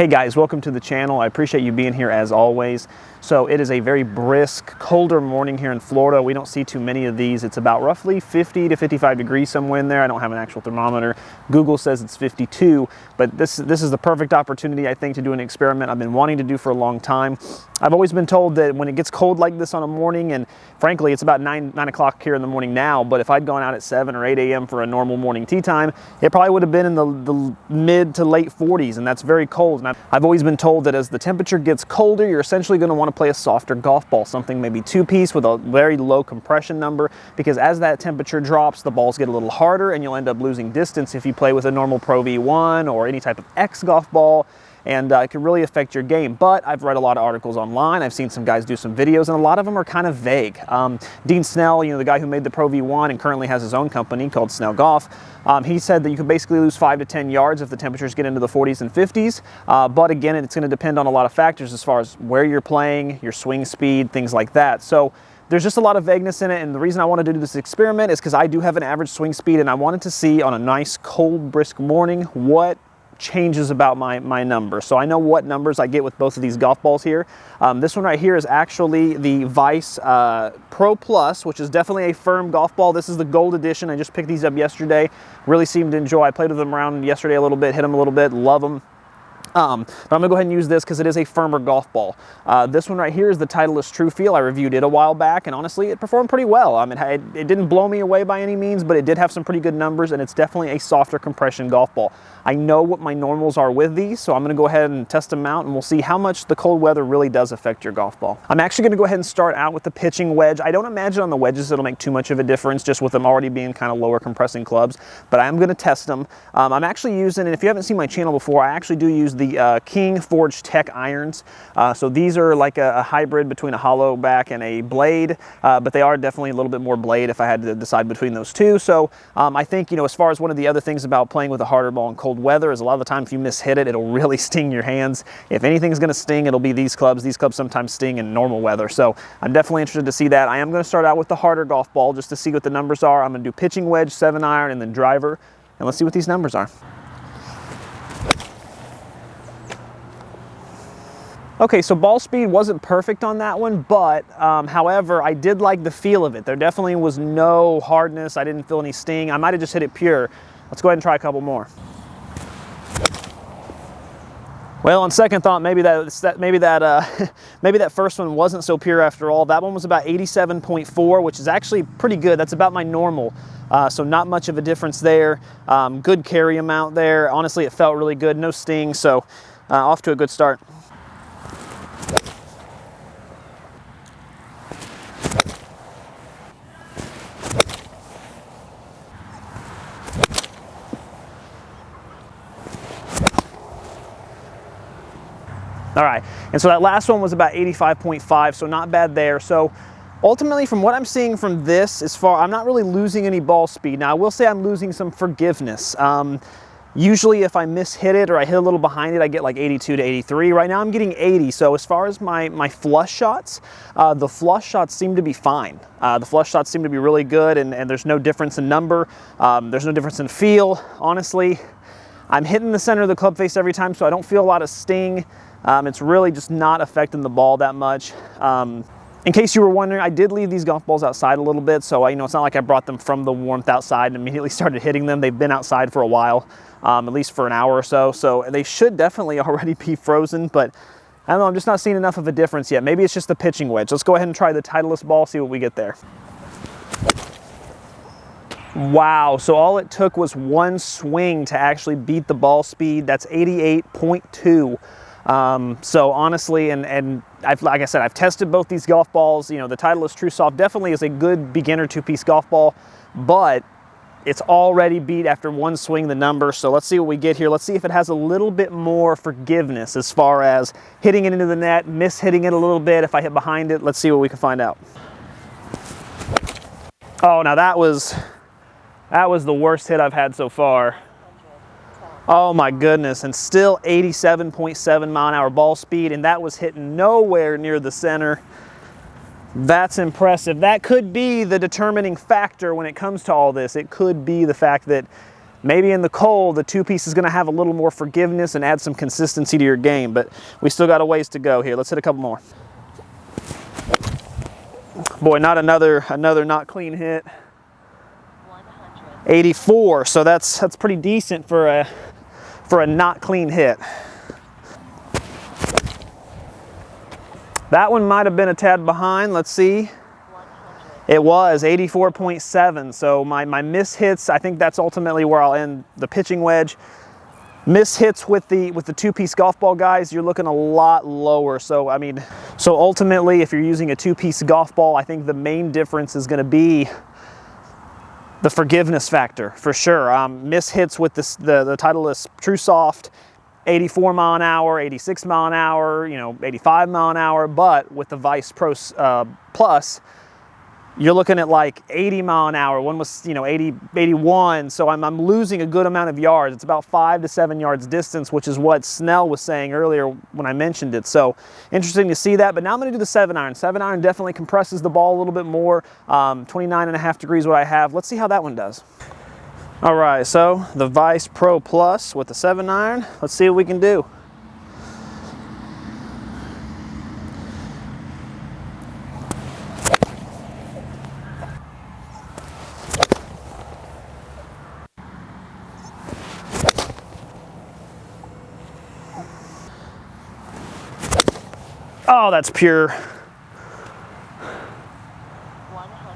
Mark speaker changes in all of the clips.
Speaker 1: Hey guys, welcome to the channel. I appreciate you being here as always. So it is a very brisk, colder morning here in Florida. We don't see too many of these. It's about roughly 50 to 55 degrees somewhere in there. I don't have an actual thermometer. Google says it's 52, but this is the perfect opportunity, I think, to do an experiment I've been wanting to do for a long time. I've always been told that when it gets cold like this on a morning, and frankly, it's about 9 o'clock here in the morning now, but if I'd gone out at 7 or 8 a.m. for a normal morning tea time, it probably would have been in the mid to late 40s, and that's very cold. And I've always been told that as the temperature gets colder, you're essentially going to want to play a softer golf ball, something maybe two-piece with a very low compression number, because as that temperature drops, the balls get a little harder and you'll end up losing distance if you play with a normal Pro V1 or any type of X golf ball, and it can really affect your game. But I've read a lot of articles online, I've seen some guys do some videos, and a lot of them are kind of vague. Dean Snell, the guy who made the Pro V1 and currently has his own company called Snell Golf, he said that you could basically lose 5 to 10 yards if the temperatures get into the 40s and 50s, but again, it's going to depend on a lot of factors as far as where you're playing, your swing speed, things like that. So there's just a lot of vagueness in it, and the reason I wanted to do this experiment is because I do have an average swing speed, and I wanted to see on a nice, cold, brisk morning what changes about my number. So I know what numbers I get with both of these golf balls here. This one right here is actually the Vice Pro Plus, which is definitely a firm golf ball. This is the gold edition. I just picked these up yesterday. Really seemed to enjoy. I played with them around yesterday a little bit, hit them a little bit, love them. But I'm gonna go ahead and use this because it is a firmer golf ball. This one right here is the Titleist Trufeel. I reviewed it a while back, and honestly, it performed pretty well. It didn't blow me away by any means, but it did have some pretty good numbers, and it's definitely a softer compression golf ball. I know what my normals are with these, so I'm gonna go ahead and test them out, and we'll see how much the cold weather really does affect your golf ball. I'm actually gonna go ahead and start out with the pitching wedge. I don't imagine on the wedges it'll make too much of a difference, just with them already being kind of lower compressing clubs, but I am gonna test them. I'm actually using, and if you haven't seen my channel before, I actually do use the King Forged Tech irons. So these are like a hybrid between a hollow back and a blade, but they are definitely a little bit more blade if I had to decide between those two. So I think, as far as one of the other things about playing with a harder ball in cold weather is a lot of the time if you miss-hit it, it'll really sting your hands. If anything's gonna sting, it'll be these clubs. These clubs sometimes sting in normal weather. So I'm definitely interested to see that. I am gonna start out with the harder golf ball just to see what the numbers are. I'm gonna do pitching wedge, 7-iron, and then driver, and let's see what these numbers are. Okay, so ball speed wasn't perfect on that one, but however, I did like the feel of it. There definitely was no hardness. I didn't feel any sting. I might have just hit it pure. Let's go ahead and try a couple more. Well, on second thought, maybe that first one wasn't so pure after all. That one was about 87.4, which is actually pretty good. That's about my normal. So not much of a difference there. Good carry amount there. Honestly, it felt really good. No sting, so off to a good start. All right, and so that last one was about 85.5, so not bad there. So ultimately, from what I'm seeing from this, I'm not really losing any ball speed. Now, I will say I'm losing some forgiveness. Usually if I miss-hit it or I hit a little behind it, I get like 82 to 83. Right now I'm getting 80, so as far as my flush shots, the flush shots seem to be fine. The flush shots seem to be really good, and there's no difference in number. There's no difference in feel, honestly. I'm hitting the center of the club face every time, so I don't feel a lot of sting. It's really just not affecting the ball that much. In case you were wondering, I did leave these golf balls outside a little bit, so it's not like I brought them from the warmth outside and immediately started hitting them. They've been outside for a while, at least for an hour or so, so they should definitely already be frozen, but I don't know, I'm just not seeing enough of a difference yet. Maybe it's just the pitching wedge. Let's go ahead and try the Titleist ball, see what we get there. Wow, so all it took was one swing to actually beat the ball speed. That's 88.2. So honestly, and like I said, I've tested both these golf balls. The Titleist True Soft definitely is a good beginner two-piece golf ball, but it's already beat after one swing the number. So let's see what we get here. Let's see if it has a little bit more forgiveness as far as hitting it into the net, miss-hitting it a little bit. If I hit behind it, let's see what we can find out. Oh, now that was the worst hit I've had so far. Oh my goodness, and still 87.7 mile-an-hour ball speed, and that was hitting nowhere near the center. That's impressive. That could be the determining factor when it comes to all this. It could be the fact that maybe in the cold, the two-piece is gonna have a little more forgiveness and add some consistency to your game, but we still got a ways to go here. Let's hit a couple more. Boy, not another not clean hit. 84, so that's pretty decent for a not clean hit. That one might have been a tad behind. Let's see. It was 84.7. So my miss hits, I think that's ultimately where I'll end the pitching wedge. Miss hits with the two-piece golf ball, guys, you're looking a lot lower. So I mean, so ultimately, if you're using a two-piece golf ball, I think the main difference is going to be the forgiveness factor for sure. Miss hits with the Titleist True Soft, 84 mile an hour, 86 mile an hour, 85 mile an hour. But with the Vice Pro Plus, you're looking at like 80 mile an hour. One was 80, 81. So I'm losing a good amount of yards. It's about 5 to 7 yards distance, which is what Snell was saying earlier when I mentioned it. So interesting to see that. But now I'm going to do the 7-iron. 7-iron definitely compresses the ball a little bit more. 29.5 degrees what I have. Let's see how that one does. All right, so the Vice Pro Plus with the 7-iron. Let's see what we can do. Oh, that's pure.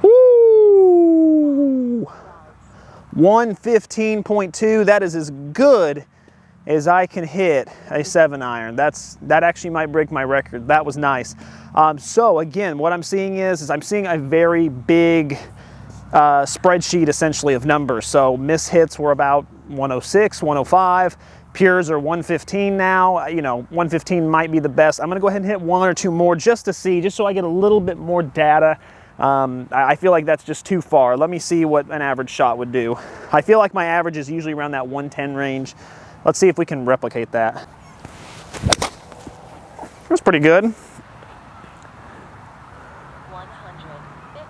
Speaker 1: Woo! 115.2. That is as good as I can hit a 7-iron. That actually might break my record. That was nice. So again, what I'm seeing is I'm seeing a very big spreadsheet essentially of numbers. So miss hits were about 106, 105. Pures are 115 now. 115 might be the best. I'm gonna go ahead and hit 1 or 2 more just to see, just so I get a little bit more data. I feel like that's just too far. Let me see what an average shot would do. I feel like my average is usually around that 110 range. Let's see if we can replicate that. That's pretty good.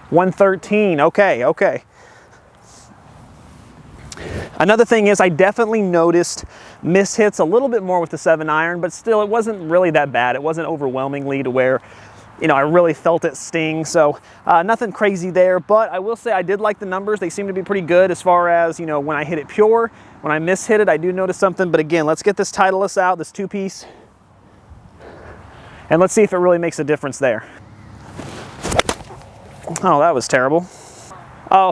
Speaker 1: 113, okay. Another thing is I definitely noticed miss hits a little bit more with the 7-iron, but still it wasn't really that bad. It wasn't overwhelmingly to where, I really felt it sting. So nothing crazy there, but I will say I did like the numbers. They seem to be pretty good as far as, when I hit it pure. When I miss hit it, I do notice something. But again, let's get this Titleist out, this two-piece, and let's see if it really makes a difference there. Oh, that was terrible. Oh,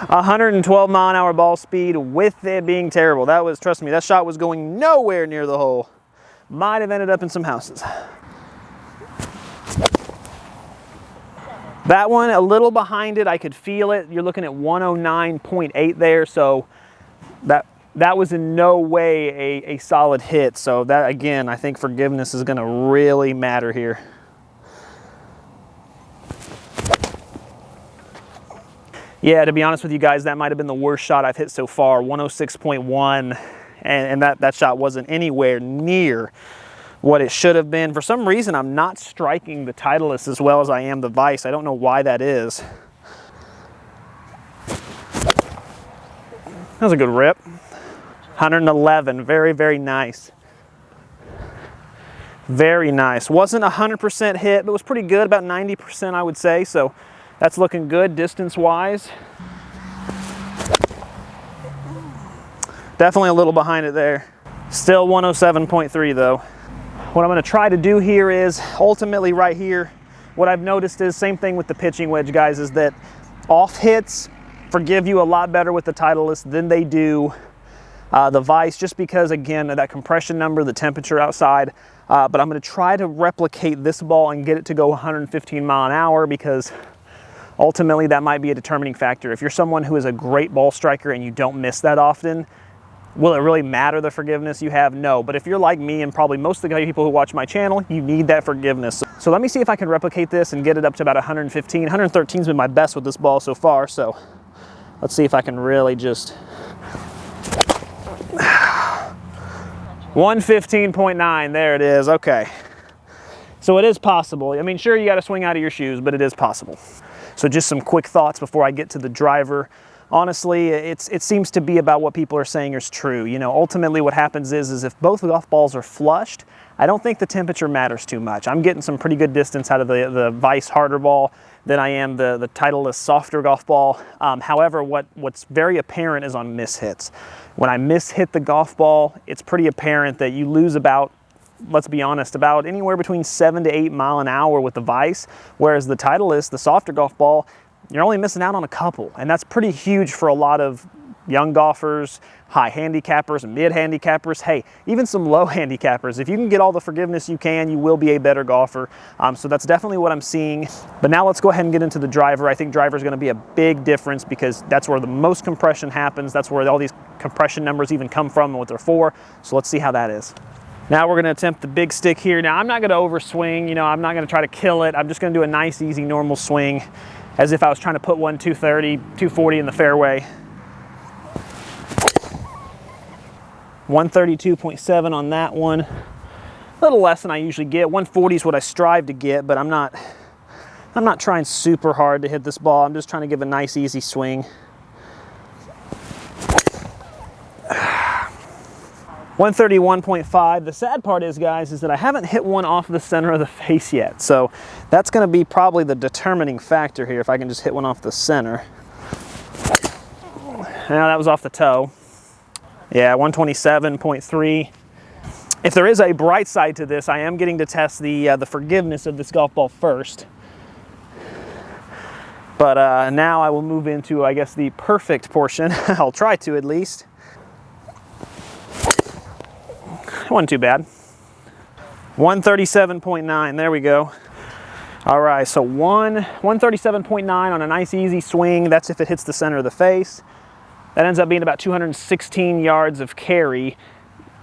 Speaker 1: 112 mile an hour ball speed with it being terrible. That was, trust me, that shot was going nowhere near the hole. Might have ended up in some houses. That one, a little behind it, I could feel it. You're looking at 109.8 there, so that was in no way a solid hit. So that, again, I think forgiveness is gonna really matter here. Yeah, to be honest with you guys, that might have been the worst shot I've hit so far, 106.1, and that shot wasn't anywhere near what it should have been. For some reason, I'm not striking the Titleist as well as I am the Vice. I don't know why that is. That was a good rip. 111, very, very nice. Very nice. Wasn't 100% hit, but was pretty good, about 90% I would say, so that's looking good distance-wise. Definitely a little behind it there. Still 107.3 though. What I'm gonna try to do here is, ultimately right here, what I've noticed is, same thing with the pitching wedge, guys, is that off hits forgive you a lot better with the Titleist than they do the Vice, just because, again, of that compression number, the temperature outside. But I'm gonna try to replicate this ball and get it to go 115 mile an hour, because ultimately that might be a determining factor. If you're someone who is a great ball striker and you don't miss that often, will it really matter the forgiveness you have? No. But if you're like me and probably most of the people who watch my channel, you need that forgiveness. So let me see if I can replicate this and get it up to about 115. 113 has been my best with this ball so far. So let's see if I can really just... 115.9, there it is, okay. So it is possible. I mean, sure, you got to swing out of your shoes, but it is possible. So just some quick thoughts before I get to the driver. honestly, it seems to be about what people are saying is true. You know, ultimately what happens is if both golf balls are flushed, I don't think the temperature matters too much. I'm getting some pretty good distance out of the Vice harder ball than I am the Titleist softer golf ball. However, what's very apparent is on mishits. When I mishit the golf ball, it's pretty apparent that you lose about, let's be honest, about anywhere between 7 to 8 miles an hour with the Vice, whereas the Titleist, the softer golf ball, you're only missing out on a couple, and that's pretty huge for a lot of young golfers, high handicappers, mid handicappers, hey, even some low handicappers. If you can get all the forgiveness you can, you will be a better golfer. So that's definitely what I'm seeing. But now let's go ahead and get into the driver. I think driver is going to be a big difference because that's where the most compression happens. That's where all these compression numbers even come from and what they're for. So let's see how that is. Now we're going to attempt the big stick here. Now I'm not going to overswing, you know, I'm not going to try to kill it. I'm just going to do a nice, easy, normal swing as if I was trying to put one 230, 240 in the fairway. 132.7 on that one. A little less than I usually get. 140 is what I strive to get, but I'm not trying super hard to hit this ball. I'm just trying to give a nice, easy swing. 131.5. The sad part is, guys, is that I haven't hit one off the center of the face yet. So that's going to be probably the determining factor here, if I can just hit one off the center. Now that was off the toe. Yeah, 127.3. If there is a bright side to this, I am getting to test the forgiveness of this golf ball first. But now I will move into, I guess, the perfect portion. I'll try to, at least. Wasn't too bad. 137.9, there we go. All right, so 137.9 on a nice easy swing. That's if it hits the center of the face. That ends up being about 216 yards of carry.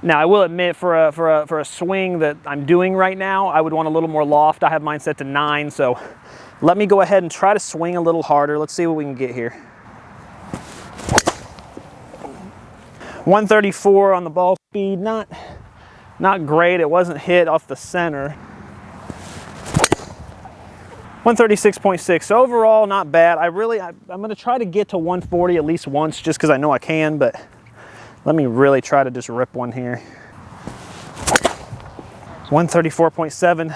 Speaker 1: Now, I will admit, for a swing that I'm doing right now, I would want a little more loft. I have mine set to 9, so let me go ahead and try to swing a little harder. Let's see what we can get here. 134 on the ball speed, not great. It wasn't hit off the center. 136.6, so overall not bad. I'm gonna try to get to 140 at least once just because I know I can, but let me really try to just rip one here. 134.7.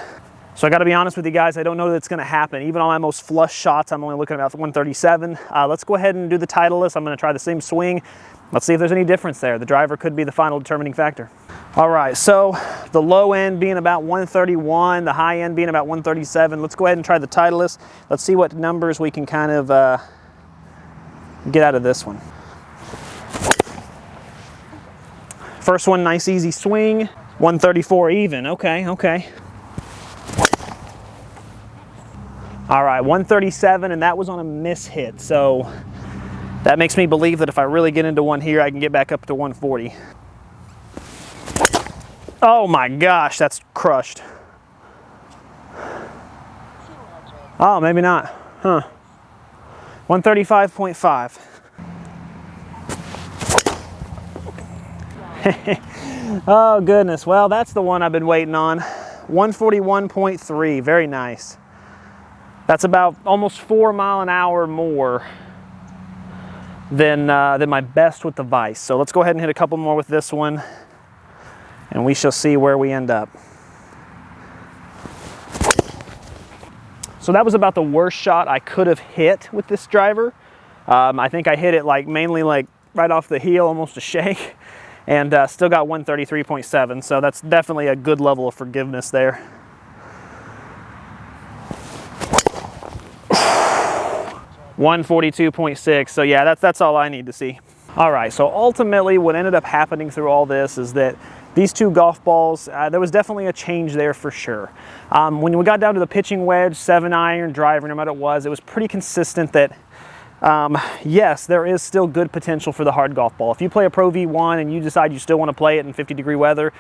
Speaker 1: So I gotta be honest with you guys, I don't know that it's gonna happen. Even on my most flush shots, I'm only looking at about 137. Let's go ahead and do the Titleist. I'm gonna try the same swing. Let's see if there's any difference there. The driver could be the final determining factor. All right, so the low end being about 131, the high end being about 137. Let's go ahead and try the Titleist. Let's see what numbers we can kind of get out of this one. First one, nice easy swing. 134 even, okay. All right, 137, and that was on a miss hit. So that makes me believe that if I really get into one here, I can get back up to 140. Oh my gosh, that's crushed. Oh, maybe not, huh. 135.5. Oh goodness, well, that's the one I've been waiting on. 141.3, very nice. That's about almost 4 miles an hour more than my best with the Vice. So let's go ahead and hit a couple more with this one, and we shall see where we end up. So that was about the worst shot I could have hit with this driver. I think I hit it mainly right off the heel, almost a shake, and still got 133.7. So that's definitely a good level of forgiveness there. 142.6. So yeah, that's all I need to see. All right, so ultimately what ended up happening through all this is that these two golf balls, there was definitely a change there for sure. When we got down to the pitching wedge, 7-iron, driver, no matter what it was pretty consistent that, yes, there is still good potential for the hard golf ball. If you play a Pro V1 and you decide you still want to play it in 50-degree weather,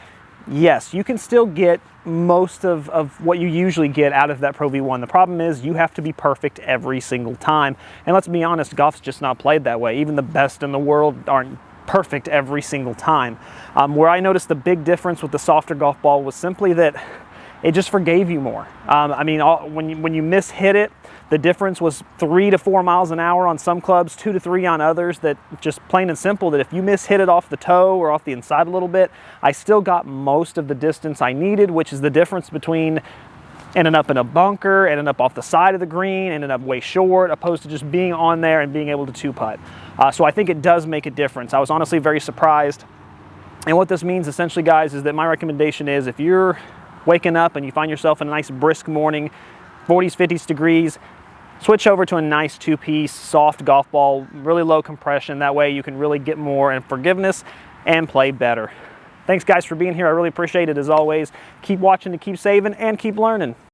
Speaker 1: yes, you can still get most of what you usually get out of that Pro V1. The problem is you have to be perfect every single time. And let's be honest, golf's just not played that way. Even the best in the world aren't perfect every single time. Where I noticed the big difference with the softer golf ball was simply that it just forgave you more. I mean, when you mishit it, the difference was 3 to 4 miles an hour on some clubs, 2 to 3 on others. That just plain and simple, that if you mishit it off the toe or off the inside a little bit, I still got most of the distance I needed, which is the difference between ending up in a bunker, ending up off the side of the green, ending up way short, opposed to just being on there and being able to two-putt. So I think it does make a difference. I was honestly very surprised. And what this means essentially, guys, is that my recommendation is if you're waking up and you find yourself in a nice brisk morning, 40s, 50s degrees, switch over to a nice two-piece, soft golf ball, really low compression. That way you can really get more in forgiveness and play better. Thanks, guys, for being here. I really appreciate it, as always. Keep watching to keep saving and keep learning.